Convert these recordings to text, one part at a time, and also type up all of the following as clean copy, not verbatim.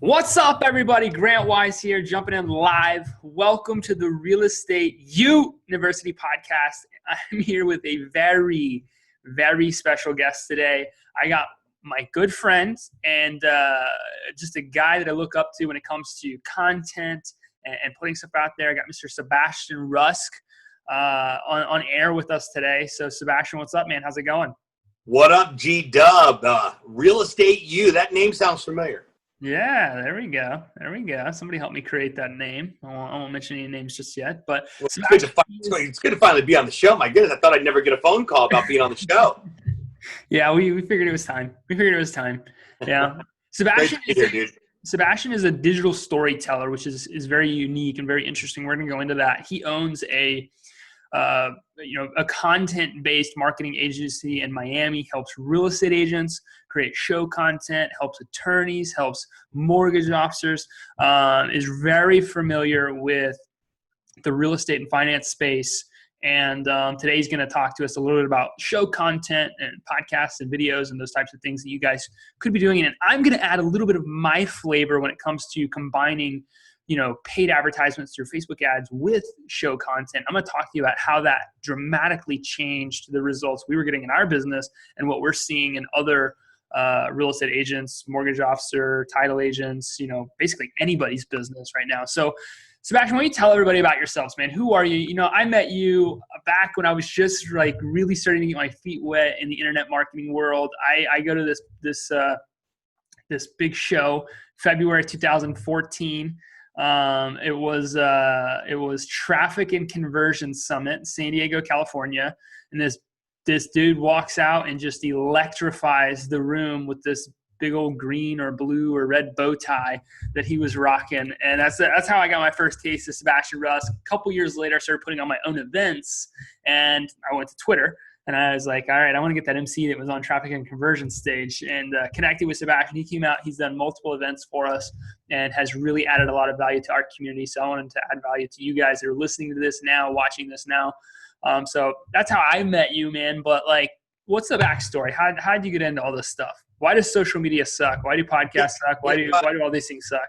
What's up, everybody? Grant Wise here, jumping in live. Welcome to the Real Estate University podcast. I'm here with a very, very special guest today. I got my good friend and just a guy that I look up to when it comes to content and putting stuff out there. I got Mr. Sebastian Rusk on air with us today. So, Sebastian, what's up, man? How's it going? What up, G-Dub? Real Estate U. That name sounds familiar. Yeah, there we go. Somebody help me create that name. I won't mention any names just yet. But well, it's good to finally be on the show. My goodness, I thought I'd never get a phone call about being on the show. Yeah, we figured it was time. Yeah. Sebastian is a digital storyteller, which is very unique and very interesting. We're going to go into that. He owns a content-based marketing agency in Miami, helps real estate agents create show content, helps attorneys, helps mortgage officers, is very familiar with the real estate and finance space. And today he's going to talk to us a little bit about show content and podcasts and videos and those types of things that you guys could be doing. And I'm going to add a little bit of my flavor when it comes to combining paid advertisements through Facebook ads with show content. I'm going to talk to you about how that dramatically changed the results we were getting in our business and what we're seeing in other real estate agents, mortgage officer, title agents, basically anybody's business right now. So, Sebastian, why don't you tell everybody about yourselves, man? Who are you? I met you back when I was just really starting to get my feet wet in the internet marketing world. I go to this big show, February 2014. It was Traffic and Conversion Summit, San Diego, California. And this dude walks out and just electrifies the room with this big old green or blue or red bow tie that he was rocking. And that's how I got my first taste of Sebastian Rusk. A couple years later, I started putting on my own events, and I went to Twitter. And I was like, all right, I want to get that MC that was on Traffic and Conversion stage, and connected with Sebastian. He came out. He's done multiple events for us and has really added a lot of value to our community. So I wanted to add value to you guys that are listening to this now, watching this now. So that's how I met you, man. But what's the backstory? How did you get into all this stuff? Why does social media suck? Why do podcasts suck? Why do all these things suck?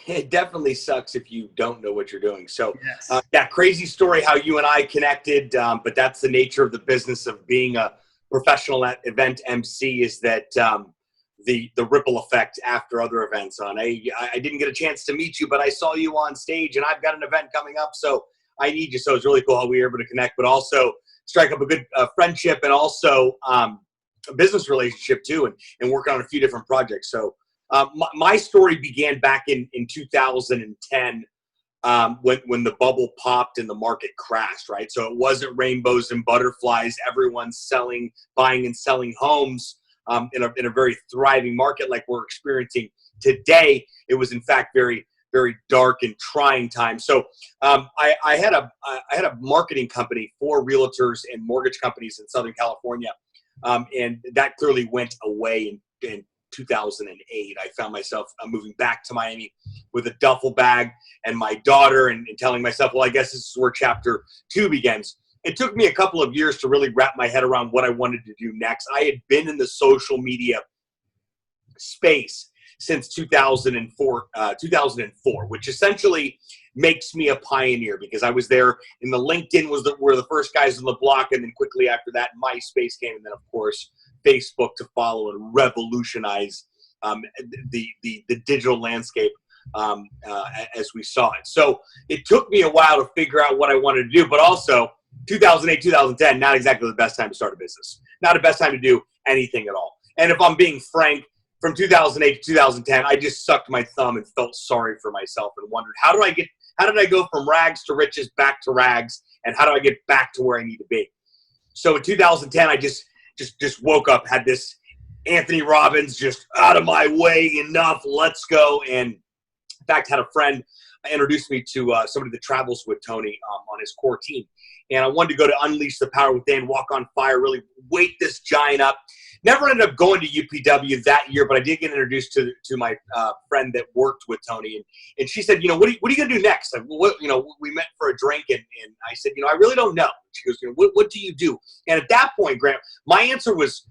It definitely sucks if you don't know what you're doing. So, yes. Crazy story how you and I connected, but that's the nature of the business of being a professional event MC is that the ripple effect after other events on. I didn't get a chance to meet you, but I saw you on stage, and I've got an event coming up, so I need you. So it's really cool how we were able to connect, but also strike up a good friendship and also a business relationship too, and work on a few different projects. So my story began back in 2010 when the bubble popped and the market crashed, right? So it wasn't rainbows and butterflies. Everyone's buying and selling homes in a very thriving market like we're experiencing today. It was, in fact, very, very dark and trying time. So I had a marketing company for realtors and mortgage companies in Southern California, and that clearly went away in 2008. I found myself moving back to Miami with a duffel bag and my daughter and telling myself, well, I guess this is where chapter 2 begins. It took me a couple of years to really wrap my head around what I wanted to do next. I had been in the social media space since 2004, which essentially makes me a pioneer because I was there in the LinkedIn were the first guys on the block. And then quickly after that, MySpace came. And then, of course, Facebook to follow and revolutionize the digital landscape as we saw it. So it took me a while to figure out what I wanted to do, but also 2008, 2010, not exactly the best time to start a business. Not the best time to do anything at all. And if I'm being frank, from 2008 to 2010, I just sucked my thumb and felt sorry for myself and wondered, how did I go from rags to riches back to rags, and how do I get back to where I need to be? So in 2010, I just woke up, had this Anthony Robbins, just out of my way, enough, let's go. And in fact, had a friend introduced me to somebody that travels with Tony on his core team. And I wanted to go to Unleash the Power Within, Walk on Fire, really wake this giant up. Never ended up going to UPW that year, but I did get introduced to my friend that worked with Tony. And she said, what are you going to do next? Like, we met for a drink, and I said, I really don't know. She goes, what do you do? And at that point, Grant, my answer was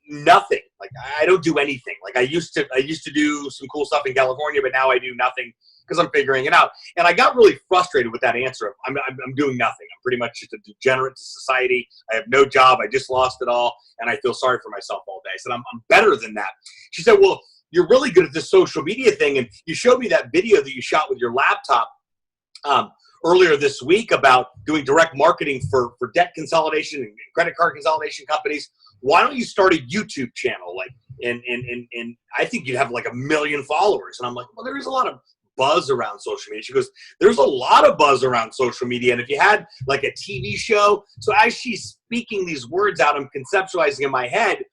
nothing. Like I don't do anything. Like I used to do some cool stuff in California, but now I do nothing because I'm figuring it out. And I got really frustrated with that answer. I'm doing nothing. I'm pretty much just a degenerate to society. I have no job. I just lost it all, and I feel sorry for myself all day. I said, I'm better than that. She said, well, you're really good at this social media thing, and you showed me that video that you shot with your laptop earlier this week about doing direct marketing for debt consolidation and credit card consolidation companies. Why don't you start a YouTube channel? Like, and I think you'd have like 1 million followers. And I'm like, well, there is a lot of buzz around social media. She goes, there's a lot of buzz around social media. And if you had like a TV show, so as she's speaking these words out, I'm conceptualizing in my head,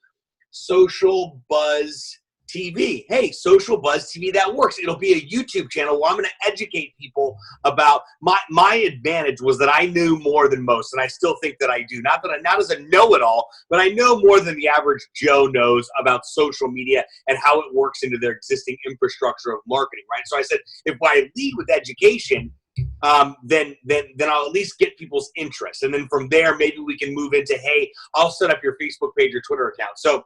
social buzz TV. Hey, social buzz TV, that works. It'll be a YouTube channel where I'm going to educate people about my advantage was that I knew more than most, and I still think that I do. Not as a know-it-all, but I know more than the average Joe knows about social media and how it works into their existing infrastructure of marketing, right? So I said, if I lead with education, then I'll at least get people's interest, and then from there, maybe we can move into, hey, I'll set up your Facebook page or Twitter account. So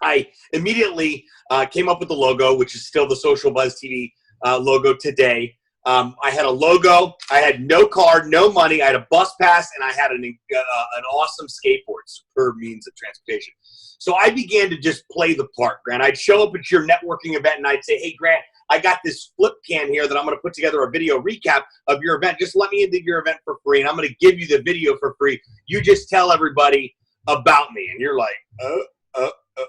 I immediately came up with the logo, which is still the Social Buzz TV logo today. I had a logo. I had no card, no money. I had a bus pass, and I had an awesome skateboard, superb means of transportation. So I began to just play the part, Grant. I'd show up at your networking event, and I'd say, hey, Grant, I got this flip cam here that I'm going to put together a video recap of your event. Just let me into your event for free, and I'm going to give you the video for free. You just tell everybody about me. And you're like,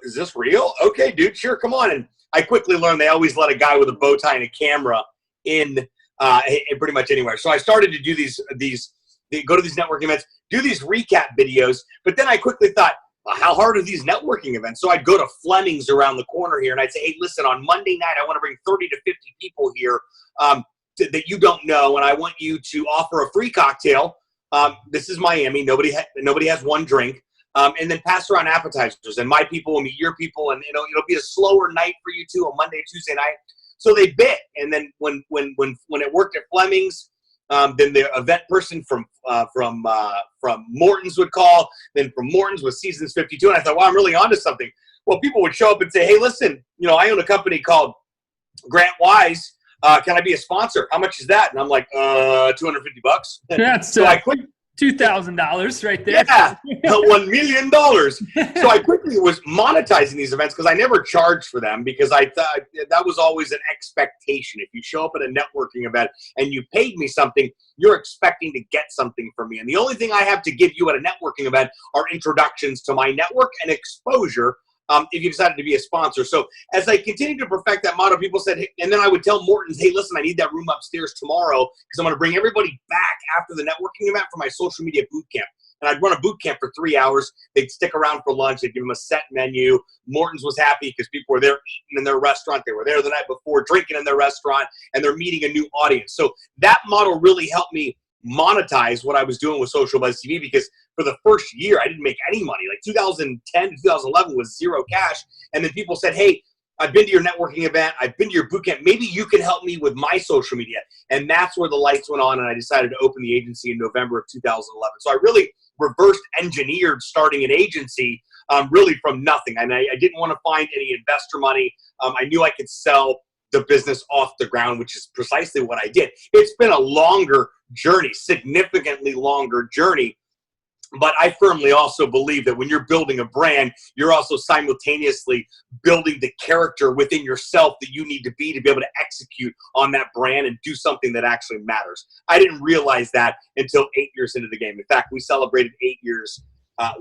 is this real? Okay, dude, sure, come on. And I quickly learned they always let a guy with a bow tie and a camera in pretty much anywhere. So I started to do go to these networking events, do these recap videos, but then I quickly thought, well, how hard are these networking events? So I'd go to Fleming's around the corner here, and I'd say, hey, listen, on Monday night, I want to bring 30 to 50 people here that you don't know, and I want you to offer a free cocktail. This is Miami. Nobody has one drink. And then pass around appetizers, and my people will meet your people, and it'll be a slower night for you too, a Monday, Tuesday night. So they bit, and then when it worked at Fleming's, then the event person from Morton's would call. Then from Morton's was Seasons 52, and I thought, well, I'm really onto something. Well, people would show up and say, hey, listen, I own a company called Grant Wise. Can I be a sponsor? How much is that? And I'm like, $250. That's so I quit. $2,000 right there. Yeah, $1 million. So I quickly was monetizing these events because I never charged for them, because I thought that was always an expectation. If you show up at a networking event and you paid me something, you're expecting to get something from me. And the only thing I have to give you at a networking event are introductions to my network and exposure if you decided to be a sponsor. So as I continued to perfect that model, people said, hey, and then I would tell Morton's, hey, listen, I need that room upstairs tomorrow because I'm going to bring everybody back after the networking event for my social media boot camp. And I'd run a boot camp for 3 hours. They'd stick around for lunch. They'd give them a set menu. Morton's was happy because people were there eating in their restaurant. They were there the night before drinking in their restaurant, and they're meeting a new audience. So that model really helped me monetize what I was doing with Social Buzz TV, because for the first year, I didn't make any money. Like 2010 to 2011 was zero cash. And then people said, hey, I've been to your networking event. I've been to your boot camp. Maybe you can help me with my social media. And that's where the lights went on, and I decided to open the agency in November of 2011. So I really reverse engineered starting an agency really from nothing. And I didn't want to find any investor money. I knew I could sell the business off the ground, which is precisely what I did. It's been a longer journey, significantly longer journey. But I firmly also believe that when you're building a brand, you're also simultaneously building the character within yourself that you need to be able to execute on that brand and do something that actually matters. I didn't realize that until 8 years into the game. In fact, we celebrated 8 years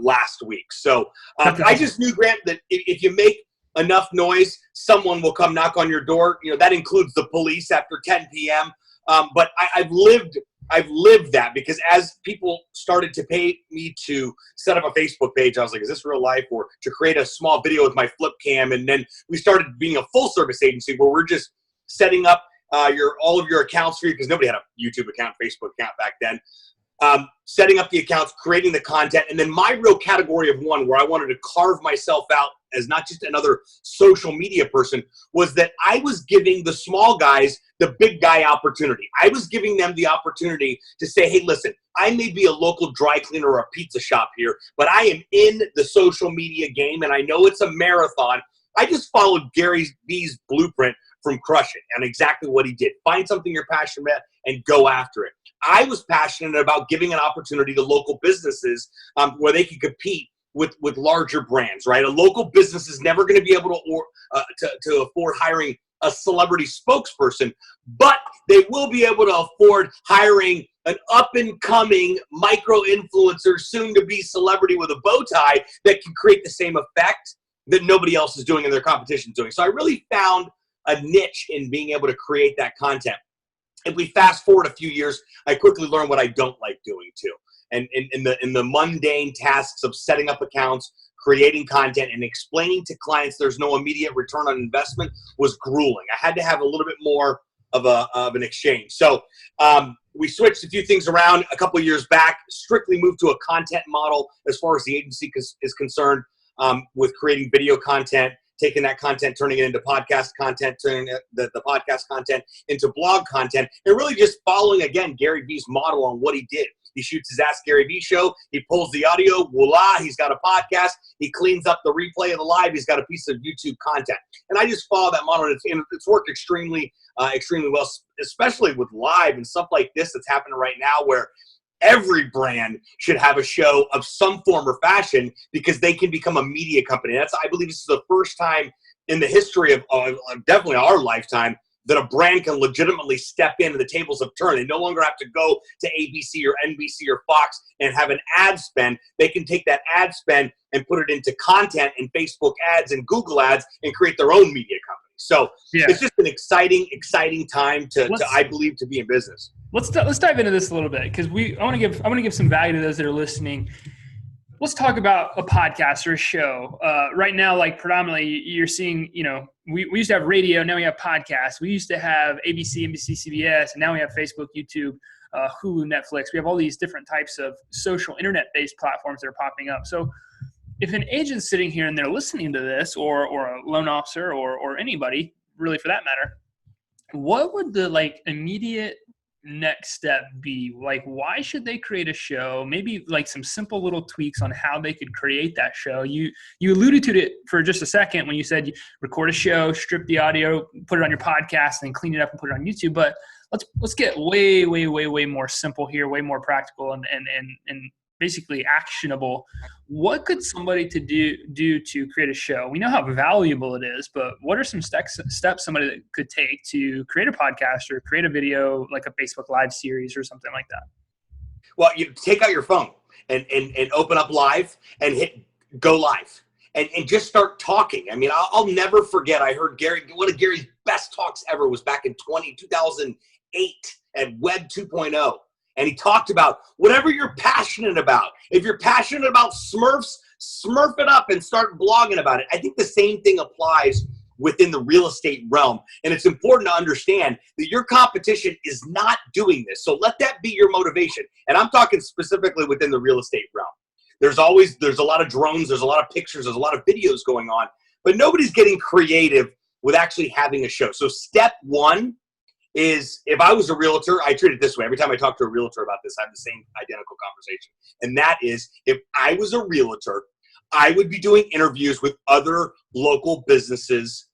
last week. So I just knew, Grant, that if you make enough noise, someone will come knock on your door. That includes the police after 10 p.m. But I've lived that, because as people started to pay me to set up a Facebook page, I was like, is this real life? Or to create a small video with my flip cam. And then we started being a full service agency where we're just setting up all of your accounts for you, because nobody had a YouTube account, Facebook account back then. setting up the accounts, creating the content, and then my real category of one where I wanted to carve myself out as not just another social media person was that I was giving the small guys the big guy opportunity. I was giving them the opportunity to say, hey, listen, I may be a local dry cleaner or a pizza shop here, but I am in the social media game, and I know it's a marathon. I just followed Gary V's blueprint from Crush It and exactly what he did. Find something you're passionate about and go after it. I was passionate about giving an opportunity to local businesses where they could compete with larger brands, right? A local business is never going to be able to afford hiring a celebrity spokesperson, but they will be able to afford hiring an up-and-coming micro-influencer, soon-to-be celebrity with a bow tie that can create the same effect that nobody else is doing and their competition doing. So I really found a niche in being able to create that content. If we fast forward a few years, I quickly learned what I don't like doing too. And in the mundane tasks of setting up accounts, creating content, and explaining to clients there's no immediate return on investment was grueling. I had to have a little bit more of an exchange. So we switched a few things around a couple of years back, strictly moved to a content model as far as the agency is concerned, with creating video content, taking that content, turning it into podcast content, turning the podcast content into blog content, and really just following, again, Gary V's model on what he did. He shoots his Ask Gary V show. He pulls the audio. Voila, he's got a podcast. He cleans up the replay of the live. He's got a piece of YouTube content. And I just follow that model, and it's worked extremely well, especially with live and stuff like this that's happening right now where every brand should have a show of some form or fashion because they can become a media company. I believe this is the first time in the history of definitely our lifetime that a brand can legitimately step in and the tables have turned. They no longer have to go to ABC or NBC or Fox and have an ad spend. They can take that ad spend and put it into content and Facebook ads and Google ads and create their own media company. So It's just an exciting time I believe, to be in business. Let's dive into this a little bit because I want to give some value to those that are listening. Let's talk about a podcast or a show. Right now, like predominantly, you're seeing, we used to have radio, now we have podcasts. We used to have ABC, NBC, CBS, and now we have Facebook, YouTube, Hulu, Netflix. We have all these different types of social internet-based platforms that are popping up. So if an agent's sitting here and they're listening to this, or a loan officer or anybody, really for that matter, what would the immediate next step be? Why should they create a show? Maybe some simple little tweaks on how they could create that show. You alluded to it for just a second when you said you record a show, strip the audio, put it on your podcast, and then clean it up and put it on YouTube. But let's get way more simple here, way more practical and basically actionable. What could somebody do to create a show? We know how valuable it is, but what are some steps somebody could take to create a podcast or create a video, like a Facebook Live series or something like that? Well, you take out your phone and open up live and hit go live and just start talking. I mean, I'll never forget. I heard one of Gary's best talks ever was back in 2008 at Web 2.0. And he talked about whatever you're passionate about. If you're passionate about Smurfs, Smurf it up and start blogging about it. I think the same thing applies within the real estate realm. And it's important to understand that your competition is not doing this. So let that be your motivation. And I'm talking specifically within the real estate realm. There's a lot of drones, there's a lot of pictures, there's a lot of videos going on, but nobody's getting creative with actually having a show. So step one is, if I was a realtor, I treat it this way. Every time I talk to a realtor about this, I have the same identical conversation. And that is, if I was a realtor, I would be doing interviews with other local businesses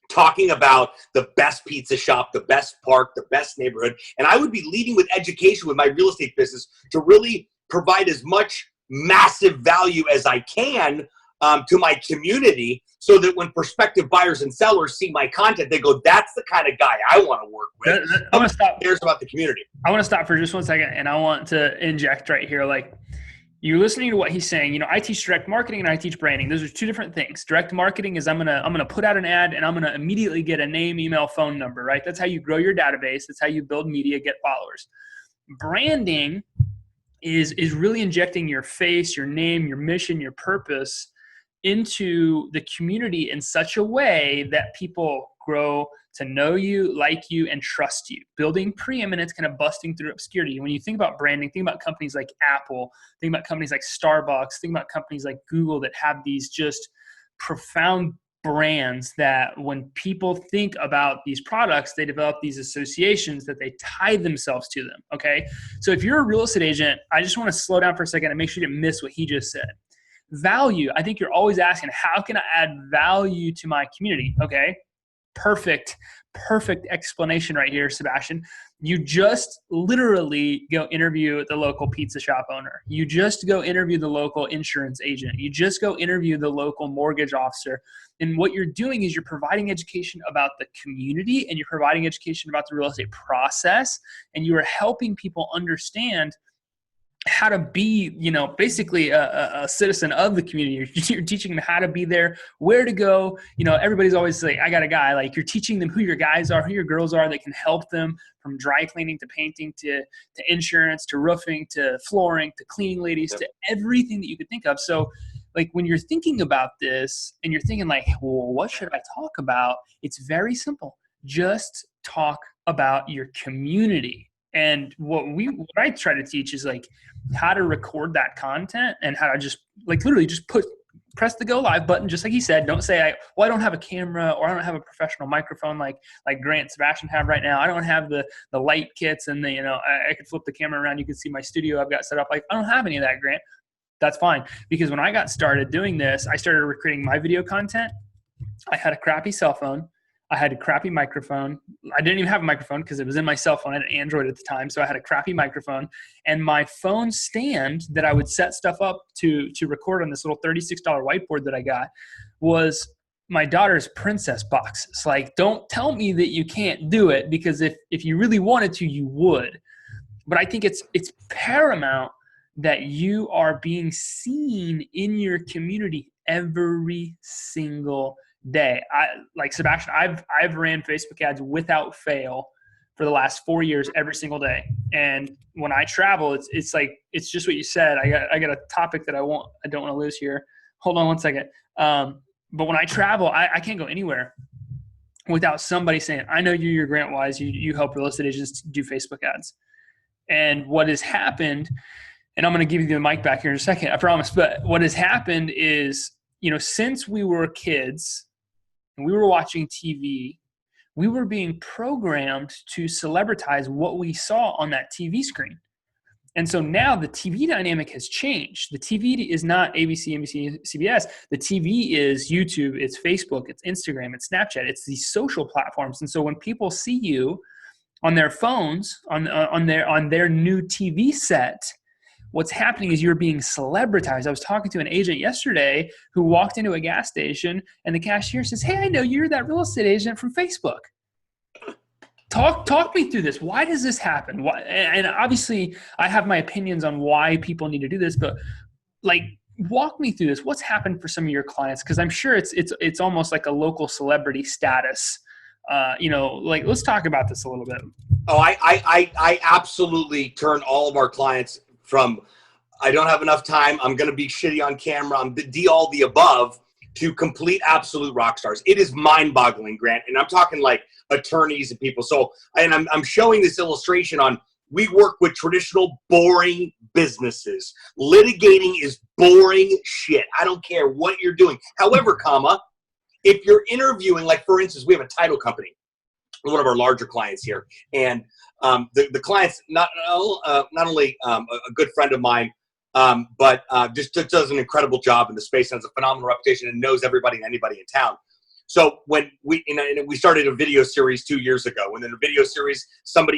talking about the best pizza shop, the best park, the best neighborhood. And I would be leading with education with my real estate business to really provide as much massive value as I can to my community, so that when prospective buyers and sellers see my content, they go, that's the kind of guy I want to work with. I want to stop. Cares about the community. I want to stop for just 1 second, and I want to inject right here. You're listening to what he's saying. I teach direct marketing and I teach branding. Those are two different things. Direct marketing is I'm gonna put out an ad and I'm gonna immediately get a name, email, phone number, right? That's how you grow your database. That's how you build media, get followers. Branding is really injecting your face, your name, your mission, your purpose into the community in such a way that people grow to know you, like you, and trust you. Building preeminence, kind of busting through obscurity. When you think about branding, think about companies like Apple, think about companies like Starbucks, think about companies like Google that have these just profound brands that when people think about these products, they develop these associations that they tie themselves to them. Okay. So if you're a real estate agent, I just want to slow down for a second and make sure you didn't miss what he just said. Value. I think you're always asking, how can I add value to my community? Okay. Perfect explanation right here, Sebastian. You just literally go interview the local pizza shop owner. You just go interview the local insurance agent. You just go interview the local mortgage officer. And what you're doing is you're providing education about the community, and you're providing education about the real estate process, and you are helping people understand how to be, basically a citizen of the community. You're teaching them how to be there, where to go. Everybody's always like, I got a guy. Like, you're teaching them who your guys are, who your girls are that can help them, from dry cleaning to painting to insurance to roofing to flooring to cleaning ladies to everything that you could think of. So like, when you're thinking about this and you're thinking like, well, what should I talk about? It's very simple. Just talk about your community. And what I try to teach is like how to record that content and how to just like literally just press the go live button, just like he said. Don't say, I don't have a camera, or I don't have a professional microphone like Grant and Sebastian have right now. I don't have the light kits and I could flip the camera around. You can see my studio I've got set up. Like, I don't have any of that, Grant. That's fine. Because when I got started doing this, I started recording my video content. I had a crappy cell phone. I had a crappy microphone. I didn't even have a microphone because it was in my cell phone. I had an Android at the time. So I had a crappy microphone, and my phone stand that I would set stuff up to record on this little $36 whiteboard that I got was my daughter's princess boxes. Like, don't tell me that you can't do it, because if you really wanted to, you would. But I think it's paramount that you are being seen in your community every single day. Like Sebastian, I've ran Facebook ads without fail for the last 4 years, every single day. And when I travel, it's like, it's just what you said. I got a topic that I don't want to lose here. Hold on one second. But when I travel, I can't go anywhere without somebody saying, I know you're Grant Wise. You help real estate agents do Facebook ads. And what has happened, and I'm going to give you the mic back here in a second, I promise. But what has happened is, since we were kids and we were watching TV, we were being programmed to celebritize what we saw on that TV screen. And so now the TV dynamic has changed. The TV is not ABC, NBC, CBS. The TV is YouTube, it's Facebook, it's Instagram, it's Snapchat, it's these social platforms. And so when people see you on their phones, on their new TV set, what's happening is you're being celebritized. I was talking to an agent yesterday who walked into a gas station, and the cashier says, hey, I know you're that real estate agent from Facebook. Talk me through this. Why does this happen? Why? And obviously I have my opinions on why people need to do this, but like, walk me through this. What's happened for some of your clients? Because I'm sure it's almost like a local celebrity status. Let's talk about this a little bit. Oh, I absolutely turn all of our clients from I don't have enough time, I'm going to be shitty on camera, I'm all the above, to complete absolute rock stars. It is mind-boggling, Grant, and I'm talking like attorneys and people. So, and I'm showing this illustration on, we work with traditional boring businesses. Litigating is boring shit. I don't care what you're doing. However, if you're interviewing, like for instance, we have a title company, one of our larger clients here, and the client's not only a good friend of mine, but just does an incredible job in the space and has a phenomenal reputation and knows everybody and anybody in town. So when we started a video series 2 years ago, and in the video series,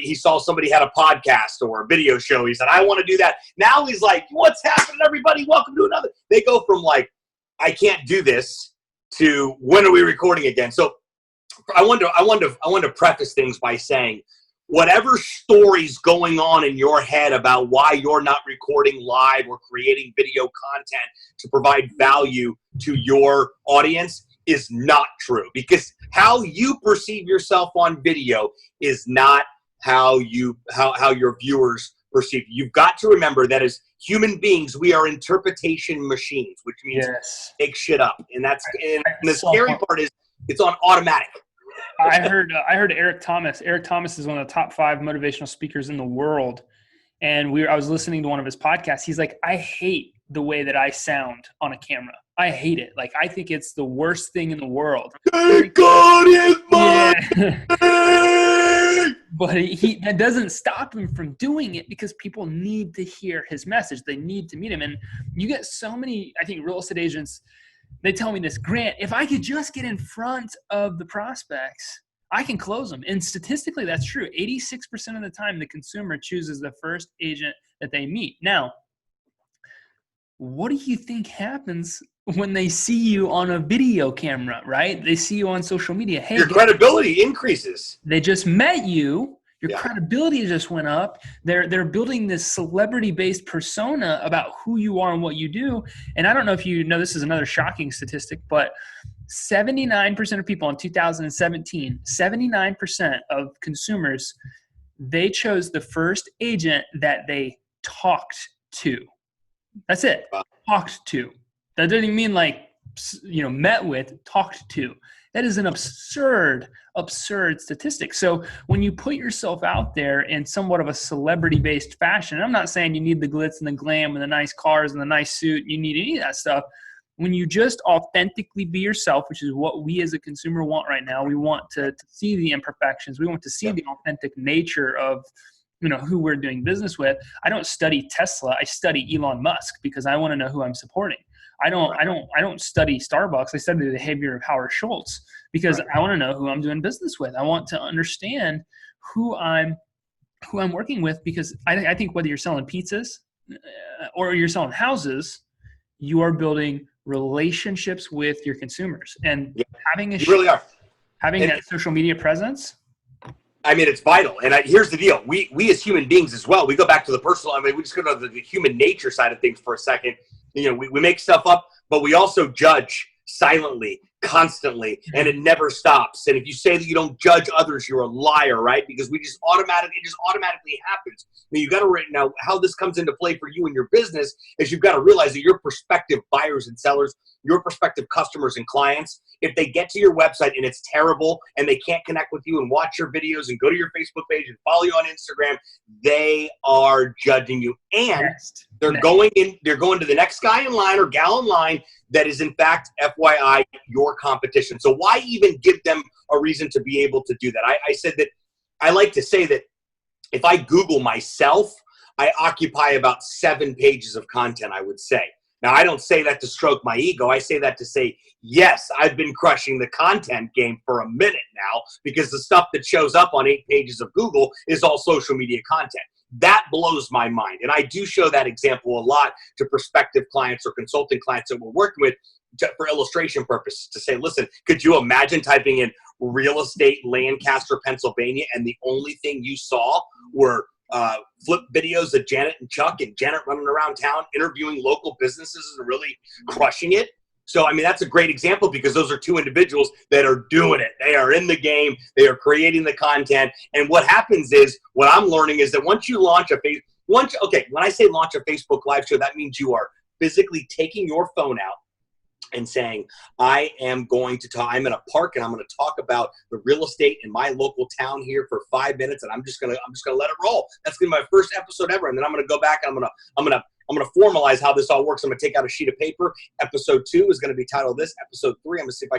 he saw somebody had a podcast or a video show. He said, I want to do that. Now he's like, what's happening, everybody? Welcome to another. They go from like, I can't do this, to when are we recording again? So I want to preface things by saying, whatever story's going on in your head about why you're not recording live or creating video content to provide value to your audience is not true, because how you perceive yourself on video is not how your viewers perceive you. You've got to remember that as human beings, we are interpretation machines, which means make shit up. And the scary part is it's on automatic. I heard Eric Thomas. Eric Thomas is one of the top 5 motivational speakers in the world. And I was listening to one of his podcasts. He's like, I hate the way that I sound on a camera. I hate it. Like, I think it's the worst thing in the world. Thank God it's mine. But that doesn't stop him from doing it, because people need to hear his message. They need to meet him. And you get so many, I think, real estate agents, they tell me this, Grant, if I could just get in front of the prospects, I can close them. And statistically, that's true. 86% of the time, the consumer chooses the first agent that they meet. Now, what do you think happens when they see you on a video camera, right? They see you on social media. Hey, your credibility increases. They just met you. Your credibility just went up. They're building this celebrity-based persona about who you are and what you do. And I don't know if you know, this is another shocking statistic, but 79% of people in 2017, 79% of consumers, they chose the first agent that they talked to. That's it. Wow. Talked to. That doesn't mean like, met with, talked to. That is an absurd statistic. So when you put yourself out there in somewhat of a celebrity-based fashion, I'm not saying you need the glitz and the glam and the nice cars and the nice suit, you need any of that stuff. When you just authentically be yourself, which is what we as a consumer want right now, we want to see the imperfections. We want to see the authentic nature of who we're doing business with. I don't study Tesla. I study Elon Musk because I want to know who I'm supporting. I don't study Starbucks. I study the behavior of Howard Schultz because I want to know who I'm doing business with. I want to understand who I'm working with, because I think whether you're selling pizzas or you're selling houses, you are building relationships with your consumers, and having that social media presence. I mean, it's vital. And here's the deal. We as human beings as well, we go back to the personal. I mean, we just go to the human nature side of things for a second. We make stuff up, but we also judge silently, constantly, and it never stops. And if you say that you don't judge others, you're a liar, right? Because it just automatically happens. I mean, you got to now how this comes into play for you and your business is you've got to realize that your prospective buyers and sellers, your prospective customers and clients, if they get to your website and it's terrible and they can't connect with you and watch your videos and go to your Facebook page and follow you on Instagram, they are judging you. And they're going to the next guy in line or gal in line that is in fact, FYI, your competition. So why even give them a reason to be able to do that? I said that I like to say that if I Google myself, I occupy about 7 pages of content, I would say. Now, I don't say that to stroke my ego. I say that to say, yes, I've been crushing the content game for a minute now, because the stuff that shows up on 8 pages of Google is all social media content. That blows my mind. And I do show that example a lot to prospective clients or consulting clients that we're working with for illustration purposes, to say, listen, could you imagine typing in real estate Lancaster, Pennsylvania, and the only thing you saw were flip videos of Janet and Chuck, and Janet running around town interviewing local businesses and really crushing it? So, I mean, that's a great example, because those are 2 individuals that are doing it. They are in the game. They are creating the content. And what happens is, what I'm learning is that once you launch when I say launch a Facebook Live show, that means you are physically taking your phone out and saying, I'm in a park and I'm going to talk about the real estate in my local town here for 5 minutes, and I'm just going to let it roll. That's going to be my first episode ever. And then I'm going to go back and I'm going to formalize how this all works. I'm going to take out a sheet of paper. Episode 2 is going to be titled this. Episode 3, I'm going to see if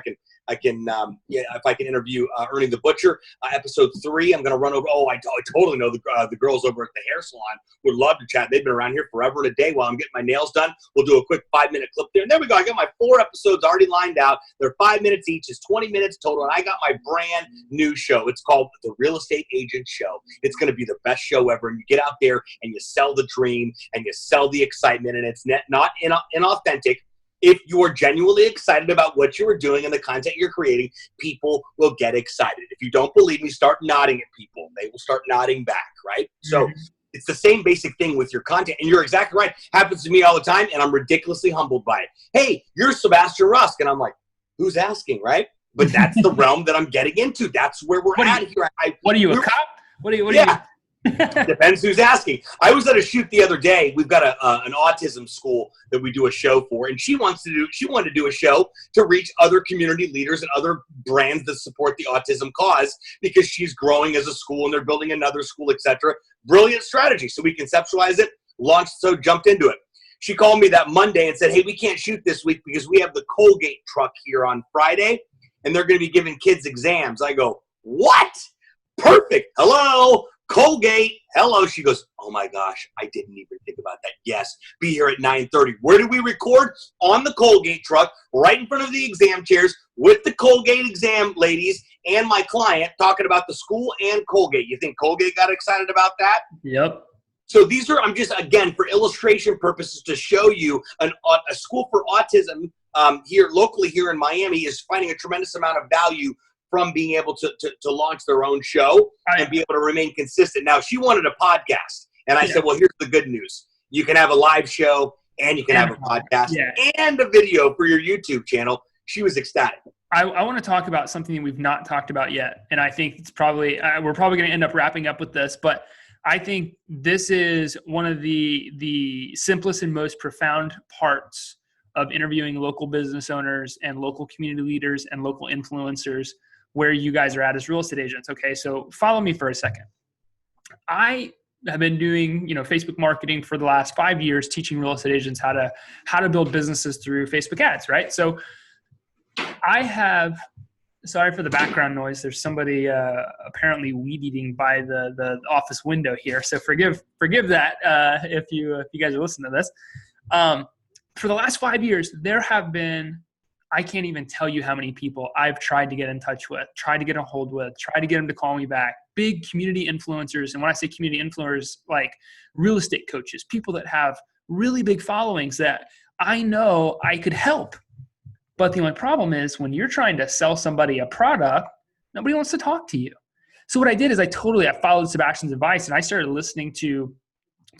I can interview Ernie the Butcher. Episode 3, I'm going to run over. Oh, I totally know the girls over at the hair salon would love to chat. They've been around here forever and a day while I'm getting my nails done. We'll do a quick 5-minute clip there. And there we go. I got my 4 episodes already lined out. They're 5 minutes each. It's 20 minutes total. And I got my brand new show. It's called The Real Estate Agent Show. It's going to be the best show ever. And you get out there and you sell the dream and you sell the excitement, and it's not inauthentic. If you are genuinely excited about what you are doing and the content you're creating, people will get excited. If you don't believe me, start nodding at people. They will start nodding back, right? So it's the same basic thing with your content. And you're exactly right. Happens to me all the time, and I'm ridiculously humbled by it. Hey, you're Sebastian Rusk. And I'm like, who's asking, right? But that's the realm that I'm getting into. That's where we're at here. What are you, a cop? What are you? Depends who's asking. I was at a shoot the other day. We've got an autism school that we do a show for, and she wanted to do a show to reach other community leaders and other brands that support the autism cause, because she's growing as a school and they're building another school, etc. Brilliant strategy. So we conceptualized it, launched, so jumped into it. She called me that Monday and said, "Hey, we can't shoot this week because we have the Colgate truck here on Friday, and they're going to be giving kids exams." I go, "What? Perfect. Hello, Colgate. Hello." She goes, "Oh my gosh, I didn't even think about that. Yes, be here at 9:30. Where do we record? On the Colgate truck, right in front of the exam chairs with the Colgate exam ladies and my client talking about the school and Colgate." You think Colgate got excited about that? Yep. So these are, I'm just, again, for illustration purposes, to show you a school for autism here locally here in Miami is finding a tremendous amount of value from being able to launch their own show and be able to remain consistent. Now, she wanted a podcast, and I said, well, here's the good news. You can have a live show, and you can have a podcast, and a video for your YouTube channel. She was ecstatic. I want to talk about something that we've not talked about yet, and I think it's probably we're probably going to end up wrapping up with this, but I think this is one of the simplest and most profound parts of interviewing local business owners and local community leaders and local influencers, where you guys are at as real estate agents. Okay, so follow me for a second. I have been doing, Facebook marketing for the last 5 years, teaching real estate agents how to build businesses through Facebook ads, right? So I have, sorry for the background noise. There's somebody apparently weed eating by the office window here. So forgive that if you guys are listening to this. For the last 5 years, there have been, I can't even tell you how many people I've tried to get in touch with, tried to get a hold with, tried to get them to call me back. Big community influencers. And when I say community influencers, like real estate coaches, people that have really big followings that I know I could help. But the only problem is when you're trying to sell somebody a product, nobody wants to talk to you. So what I did is I followed Sebastian's advice, and I started listening to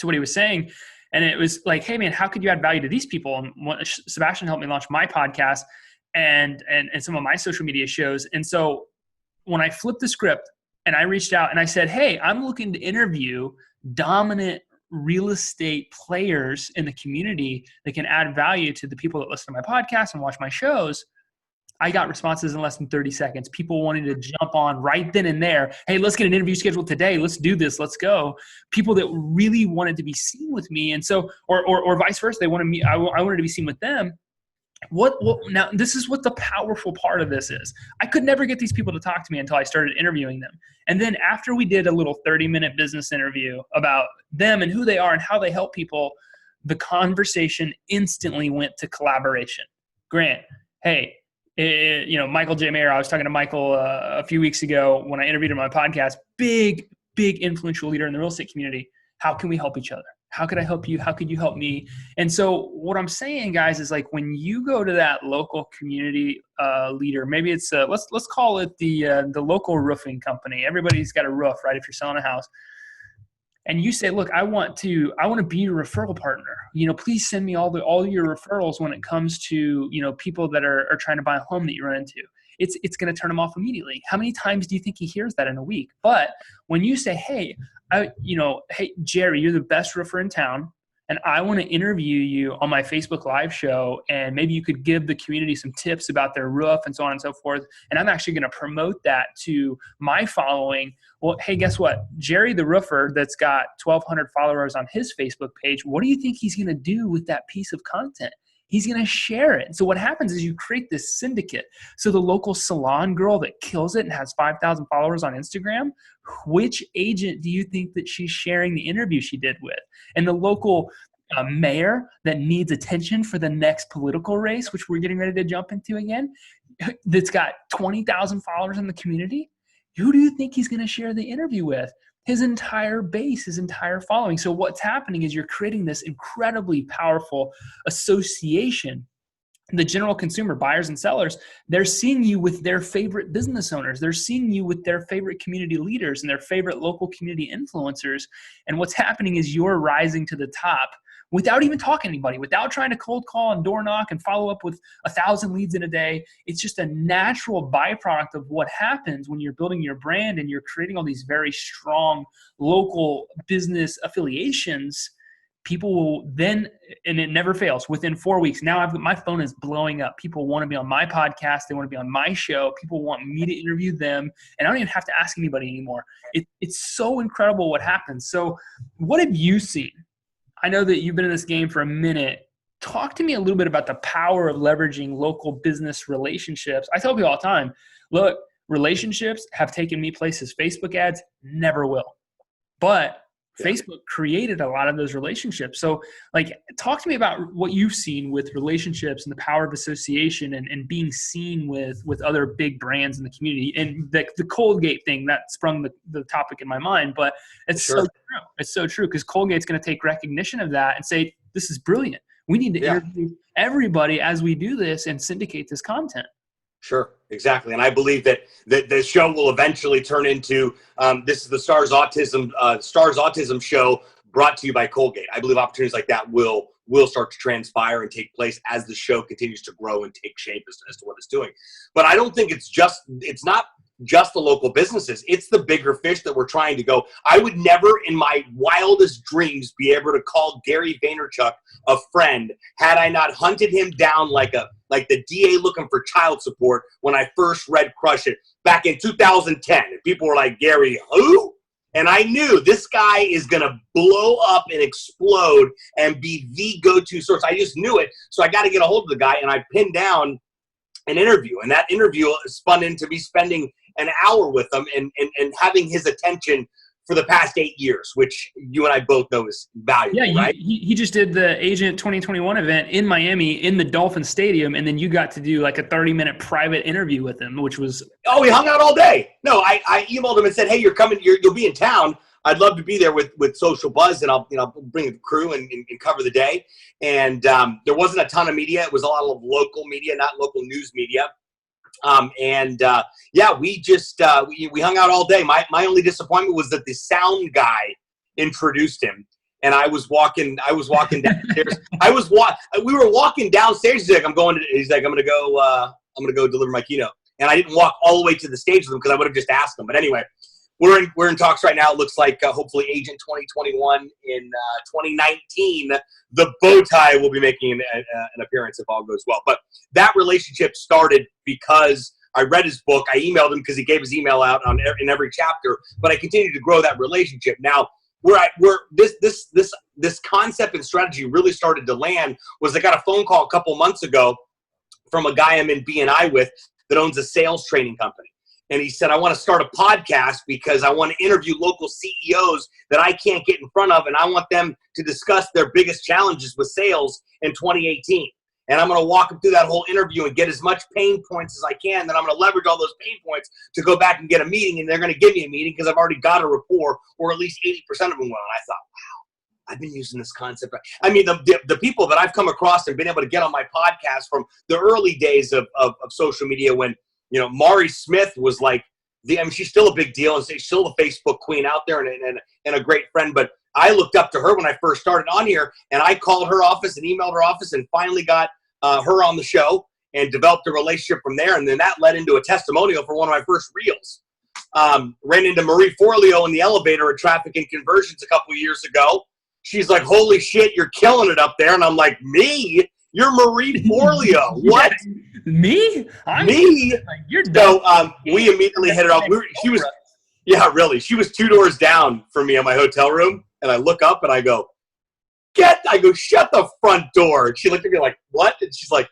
what he was saying. And it was like, hey man, how could you add value to these people? And Sebastian helped me launch my podcast and some of my social media shows. And so when I flipped the script and I reached out and I said, hey, I'm looking to interview dominant real estate players in the community that can add value to the people that listen to my podcast and watch my shows, I got responses in less than 30 seconds. People wanting to jump on right then and there. Hey, let's get an interview scheduled today. Let's do this. Let's go. People that really wanted to be seen with me. And so, or vice versa. They wanted me, I wanted to be seen with them. Now, this is what the powerful part of this is. I could never get these people to talk to me until I started interviewing them. And then after we did a little 30-minute business interview about them and who they are and how they help people, the conversation instantly went to collaboration. Grant, hey, Michael J. Mayer, I was talking to Michael a few weeks ago when I interviewed him on my podcast, big influential leader in the real estate community. How can we help each other? How could I help you? How could you help me? And so what I'm saying, guys, is like when you go to that local community leader, maybe it's let's call it the local roofing company. Everybody's got a roof, right? If you're selling a house, and you say, look, I want to be your referral partner. Please send me all your referrals when it comes to people that are trying to buy a home that you run into. It's going to turn them off immediately. How many times do you think he hears that in a week? But when you say, hey, hey, Jerry, you're the best roofer in town, and I want to interview you on my Facebook Live show, and maybe you could give the community some tips about their roof and so on and so forth, and I'm actually going to promote that to my following. Well, hey, guess what? Jerry, the roofer that's got 1,200 followers on his Facebook page, what do you think he's going to do with that piece of content? He's going to share it. So what happens is you create this syndicate. So the local salon girl that kills it and has 5,000 followers on Instagram, which agent do you think that she's sharing the interview she did with? And the local mayor that needs attention for the next political race, which we're getting ready to jump into again, that's got 20,000 followers in the community, who do you think he's going to share the interview with? His entire base, his entire following. So what's happening is you're creating this incredibly powerful association. The general consumer, buyers and sellers, they're seeing you with their favorite business owners. They're seeing you with their favorite community leaders and their favorite local community influencers. And what's happening is you're rising to the top without even talking to anybody, without trying to cold call and door knock and follow up with 1,000 leads in a day. It's just a natural byproduct of what happens when you're building your brand and you're creating all these very strong local business affiliations. People will then, and it never fails, within 4 weeks, now my phone is blowing up. People want to be on my podcast. They want to be on my show. People want me to interview them, and I don't even have to ask anybody anymore. It's so incredible what happens. So what have you seen? I know that you've been in this game for a minute. Talk to me a little bit about the power of leveraging local business relationships. I tell people all the time, look, relationships have taken me places. Facebook ads never will. But Facebook created a lot of those relationships. So talk to me about what you've seen with relationships and the power of association and being seen with other big brands in the community. And the Colgate thing, that sprung the topic in my mind, but it's so true. It's so true because Colgate's going to take recognition of that and say, this is brilliant. We need to interview everybody as we do this and syndicate this content. Sure, exactly. And I believe that the show will eventually turn into this is the Stars Autism show brought to you by Colgate. I believe opportunities like that will start to transpire and take place as the show continues to grow and take shape as to what it's doing. But I don't think it's not just the local businesses. It's the bigger fish that we're trying to go. I would never in my wildest dreams be able to call Gary Vaynerchuk a friend had I not hunted him down like the DA looking for child support when I first read Crush It back in 2010. And people were like, Gary, who? And I knew this guy is going to blow up and explode and be the go-to source. I just knew it. So I got to get a hold of the guy, and I pinned down an interview. And that interview spun into me spending an hour with him and having his attention for the past 8 years, which you and I both know is valuable, right? He just did the Agent 2021 event in Miami in the Dolphin Stadium, and then you got to do like a 30-minute private interview with him, which was... Oh, we hung out all day. No, I emailed him and said, hey, you'll be in town. I'd love to be there with Social Buzz, and I'll bring the crew and cover the day. And there wasn't a ton of media. It was a lot of local media, not local news media. We just we hung out all day. My only disappointment was that the sound guy introduced him, and I was walking downstairs. We were walking downstairs. He's like, I'm gonna go deliver my keynote, and I didn't walk all the way to the stage with him because I would have just asked him. But anyway, we're in talks right now. It looks like hopefully Agent 2021 in 2019. The bow tie will be making an appearance if all goes well. But that relationship started because I read his book. I emailed him because he gave his email out in every chapter. But I continued to grow that relationship. Now, this concept and strategy really started to land was I got a phone call a couple months ago from a guy I'm in BNI with that owns a sales training company. And he said, I want to start a podcast because I want to interview local CEOs that I can't get in front of, and I want them to discuss their biggest challenges with sales in 2018. And I'm going to walk them through that whole interview and get as much pain points as I can. Then I'm going to leverage all those pain points to go back and get a meeting, and they're going to give me a meeting because I've already got a rapport, or at least 80% of them will. And I thought, wow, I've been using this concept. I mean, the people that I've come across and been able to get on my podcast from the early days of social media when, Mari Smith was like, she's still a big deal and she's still the Facebook queen out there and a great friend. But I looked up to her when I first started on here, and I called her office and emailed her office and finally got her on the show and developed a relationship from there. And then that led into a testimonial for one of my first reels. Ran into Marie Forleo in the elevator at Traffic and Conversions a couple years ago. She's like, holy shit, you're killing it up there. And I'm like, me? You're Marie Forleo. What? Me? Me? You're done. So we immediately hit it off. She was 2 doors down from me in my hotel room. And I look up and I go, shut the front door. And she looked at me like, what? And she's like,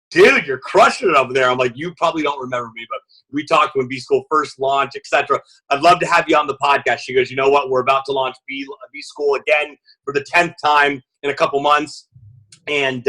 dude, you're crushing it over there. I'm like, you probably don't remember me, but we talked when B School first launched, etc. I'd love to have you on the podcast. She goes, you know what? We're about to launch B School again for the 10th time in a couple months. And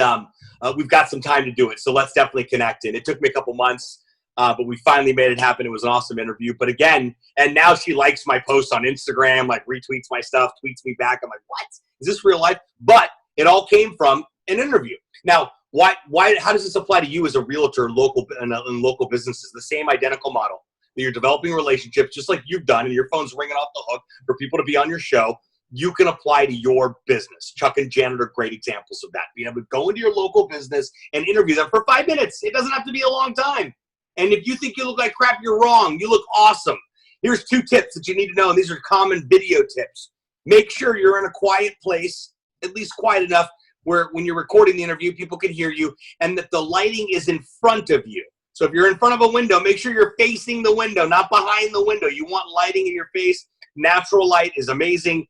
we've got some time to do it. So let's definitely connect. And it took me a couple months, but we finally made it happen. It was an awesome interview. But again, and now she likes my posts on Instagram, like retweets my stuff, tweets me back. I'm like, what? Is this real life? But it all came from an interview. Now, why? How does this apply to you as a realtor in local businesses? The same identical model. You're developing relationships just like you've done, and your phone's ringing off the hook for people to be on your show. you can apply to your business. Chuck and Janet are great examples of that. Being able to go into your local business and interview them for 5 minutes. It doesn't have to be a long time. And if you think you look like crap, you're wrong. You look awesome. Here's 2 tips that you need to know, and these are common video tips. Make sure you're in a quiet place, at least quiet enough where when you're recording the interview, people can hear you, and that the lighting is in front of you. So if you're in front of a window, make sure you're facing the window, not behind the window. You want lighting in your face. Natural light is amazing.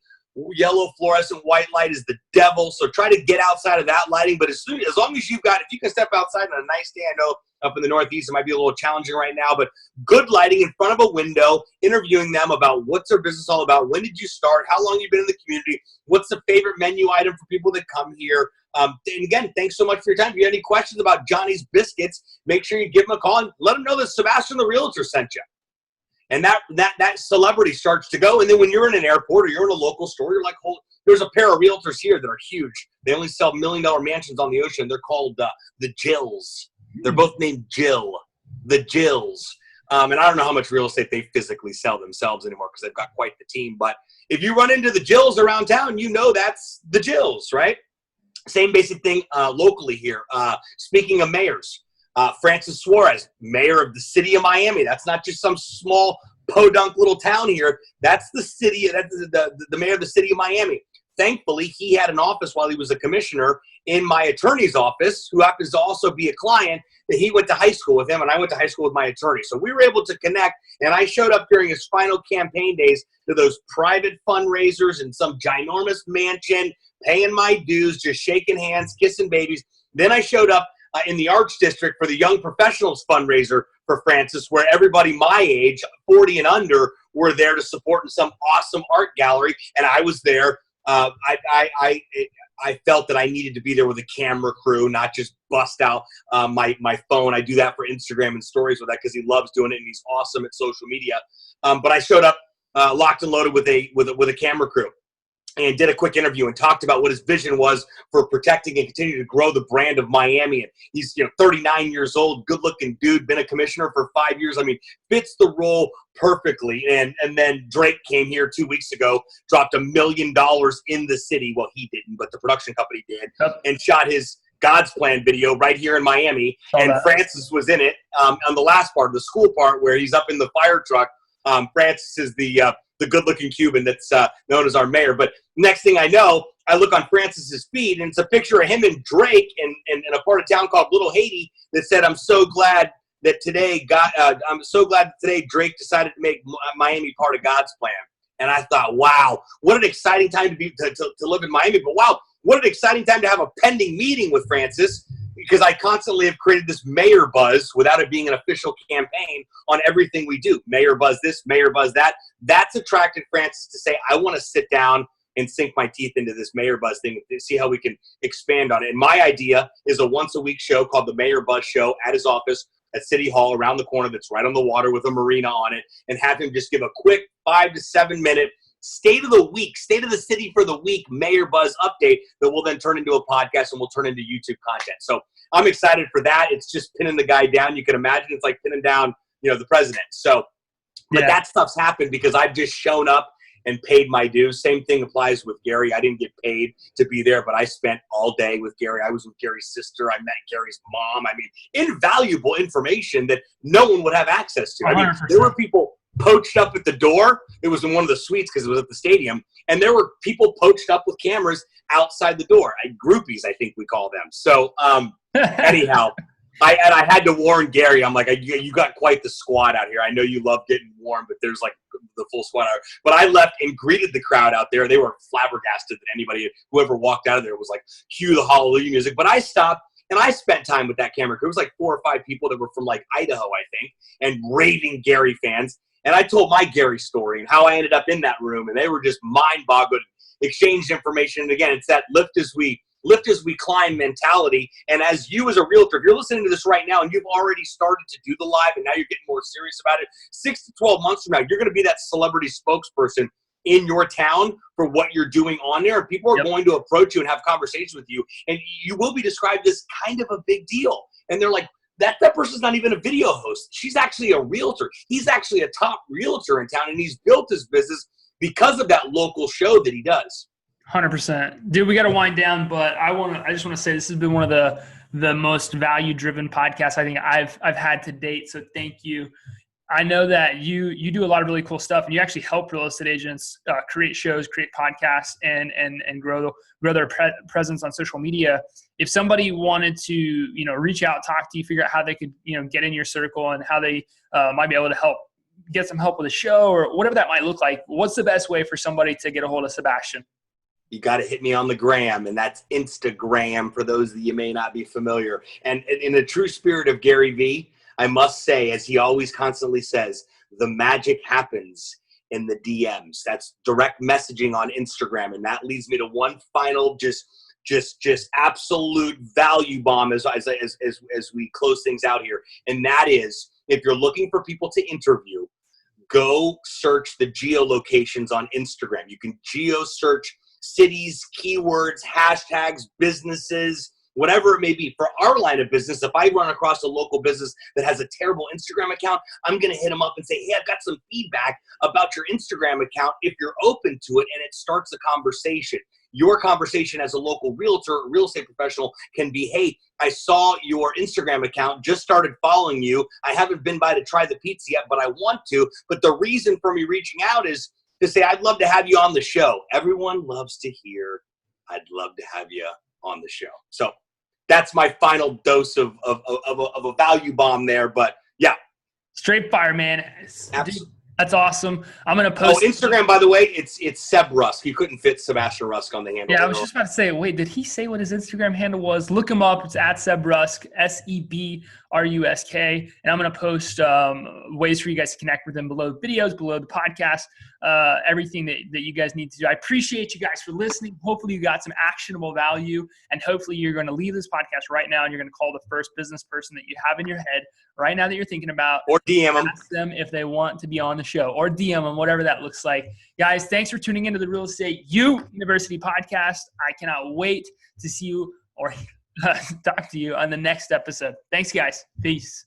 Yellow fluorescent white light is the devil. So try to get outside of that lighting. But as long as you've got, if you can step outside on a nice day, I know up in the Northeast it might be a little challenging right now, but good lighting in front of a window, interviewing them about what's their business all about, when did you start, how long you've been in the community, what's the favorite menu item for people that come here. And again, thanks so much for your time. If you have any questions about Johnny's Biscuits, make sure you give them a call and let them know that Sebastian the Realtor sent you. And that celebrity starts to go. And then when you're in an airport or you're in a local store, you're like, there's a pair of realtors here that are huge. They only sell $1 million mansions on the ocean. They're called the Jills. They're both named Jill. The Jills. And I don't know how much real estate they physically sell themselves anymore because they've got quite the team. But if you run into the Jills around town, you know that's the Jills, right? Same basic thing locally here. Speaking of mayors. Francis Suarez, mayor of the city of Miami. That's not just some small podunk little town here. That's the city. That's the mayor of the city of Miami. Thankfully, he had an office while he was a commissioner in my attorney's office, who happens to also be a client that he went to high school with him, and I went to high school with my attorney. So we were able to connect, and I showed up during his final campaign days to those private fundraisers in some ginormous mansion, paying my dues, just shaking hands, kissing babies. Then I showed up in the Arts District for the Young Professionals fundraiser for Francis, where everybody my age, 40 and under, were there to support in some awesome art gallery, and I was there. I felt that I needed to be there with a camera crew, not just bust out my phone. I do that for Instagram and stories with that because he loves doing it and he's awesome at social media. But I showed up locked and loaded with a camera crew. And did a quick interview and talked about what his vision was for protecting and continuing to grow the brand of Miami. And he's 39 years old, good-looking dude, been a commissioner for 5 years. I mean, fits the role perfectly. And then Drake came here 2 weeks ago, dropped $1 million in the city. Well, he didn't, but the production company did, and shot his God's Plan video right here in Miami. And Francis was in it on the last part, the school part, where he's up in the fire truck. Francis is the good-looking Cuban that's known as our mayor. But next thing I know, I look on Francis's feed, and it's a picture of him and Drake in a part of town called Little Haiti that said, "I'm so glad that today Drake decided to make Miami part of God's plan." And I thought, wow, what an exciting time to live in Miami. But wow, what an exciting time to have a pending meeting with Francis, because I constantly have created this mayor buzz without it being an official campaign on everything we do. Mayor buzz this, mayor buzz that. That's attracted Francis to say, I want to sit down and sink my teeth into this mayor buzz thing to see how we can expand on it. And my idea is a once-a-week show called the Mayor Buzz Show at his office at City Hall around the corner that's right on the water with a marina on it, and have him just give a quick 5 to 7 minute state of the week, state of the city for the week Mayor Buzz update that will then turn into a podcast and will turn into YouTube content. So I'm excited for that. It's just pinning the guy down. You can imagine it's like pinning down, the president. So, but that stuff's happened because I've just shown up and paid my dues. Same thing applies with Gary. I didn't get paid to be there, but I spent all day with Gary. I was with Gary's sister. I met Gary's mom. I mean, invaluable information that no one would have access to. 100%. I mean, there were people poached up at the door. It was in one of the suites because it was at the stadium. And there were people poached up with cameras outside the door. Groupies, I think we call them. So anyhow, I had to warn Gary. I'm like, you got quite the squad out here. I know you love getting warm, but there's like the full squad out. But I left and greeted the crowd out there. They were flabbergasted that anybody, whoever walked out of there was like, cue the hallelujah music. But I stopped and I spent time with that camera crew. It was like 4 or 5 people that were from like Idaho, I think, and raving Gary fans. And I told my Gary story and how I ended up in that room, and they were just mind-boggled, exchanged information. And again, it's that lift as we climb mentality. And as you as a realtor, if you're listening to this right now and you've already started to do the live and now you're getting more serious about it, 6 to 12 months from now, you're going to be that celebrity spokesperson in your town for what you're doing on there. And people are going to approach you and have conversations with you, and you will be described as kind of a big deal. And they're like, that person's not even a video host. She's actually a realtor. He's actually a top realtor in town, and he's built his business because of that local show that he does. 100%. Dude, we got to wind down, but I just want to say this has been one of the most value-driven podcasts I think I've had to date. So thank you. I know that you do a lot of really cool stuff, and you actually help real estate agents create shows, create podcasts, and grow their presence on social media. If somebody wanted to, reach out, talk to you, figure out how they could, get in your circle and how they might be able to get some help with a show or whatever that might look like, what's the best way for somebody to get a hold of Sebastian? You got to hit me on the gram, and that's Instagram for those that you may not be familiar. And in the true spirit of Gary Vee, I must say, as he always constantly says, the magic happens in the DMs. That's direct messaging on Instagram. And that leads me to one final just absolute value bomb as we close things out here. And that is, if you're looking for people to interview, go search the geolocations on Instagram. You can geo search cities, keywords, hashtags, businesses, whatever it may be. For our line of business, if I run across a local business that has a terrible Instagram account, I'm going to hit them up and say, hey, I've got some feedback about your Instagram account if you're open to it, and it starts a conversation. Your conversation as a local realtor or real estate professional can be, hey, I saw your Instagram account, just started following you. I haven't been by to try the pizza yet, but I want to. But the reason for me reaching out is to say, I'd love to have you on the show. Everyone loves to hear, I'd love to have you on the show. So that's my final dose of a value bomb there. But yeah. Straight fire, man. Absolutely. Dude, that's awesome. I'm going to post. Oh, Instagram, by the way, it's Seb Rusk. You couldn't fit Sebastian Rusk on the handle. Yeah, I was just about to say, wait, did he say what his Instagram handle was? Look him up. It's at Seb Rusk, SEBRUSK. And I'm going to post ways for you guys to connect with him below the videos, below the podcast, everything that you guys need to do. I appreciate you guys for listening. Hopefully you got some actionable value, and hopefully you're going to leave this podcast right now and you're going to call the first business person that you have in your head right now that you're thinking about. Or DM them. Ask them if they want to be on the show, or DM them, whatever that looks like. Guys, thanks for tuning into the Real Estate University podcast. I cannot wait to see you or talk to you on the next episode. Thanks, guys. Peace.